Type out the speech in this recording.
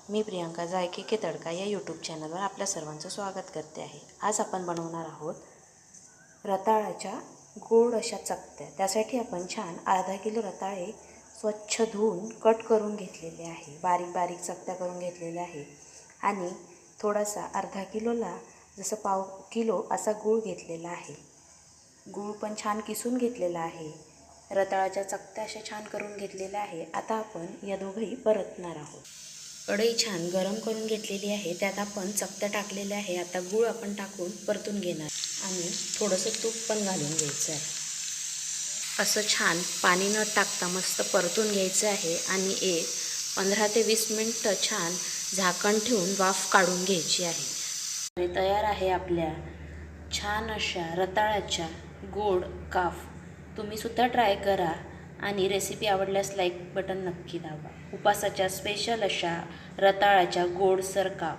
मी प्रियांका जायके के तडका या यूट्यूब चॅनलवर आपल्या सर्वांचं स्वागत करते आहे। आज आपण बनवणार आहोत रताळ्याच्या गोड अशा चकत्या। त्यासाठी आपण छान अर्धा किलो रताळे स्वच्छ धुवून कट करून घेतलेले आहे। बारीक बारीक चकत्या करून घेतलेल्या आहे आणि थोडासा अर्धा किलोला जसं पाव किलो असा गूळ घेतलेला आहे। गूळ पण छान किसून घेतलेला आहे। रताळ्याच्या चकत्या अशा छान करून घेतलेल्या आहे। आता आपण या दोघंही परतणार आहोत। कढई छान गरम करून घेतलेली आहे, त्यात आपण चकत्या टाकलेल्या आहे। आता गूळ आपण टाकून परतून घेणार आणि थोडंसं तूप पण घालून घ्यायचं आहे। असं छान पाणी न टाकता मस्त परतून घ्यायचं आहे आणि 15 ते 20 मिनिटं छान झाकण ठेवून वाफ काढून घ्यायची आहे। तयार आहे आपल्या छान अशा रताळ्याच्या गोड काफ। तुम्ही सुद्धा ट्राय करा आणि रेसिपी आवडल्यास लाईक बटन नक्की दाबा। उपासाच्या स्पेशल अशा रताळ्याच्या गोडसर काफ।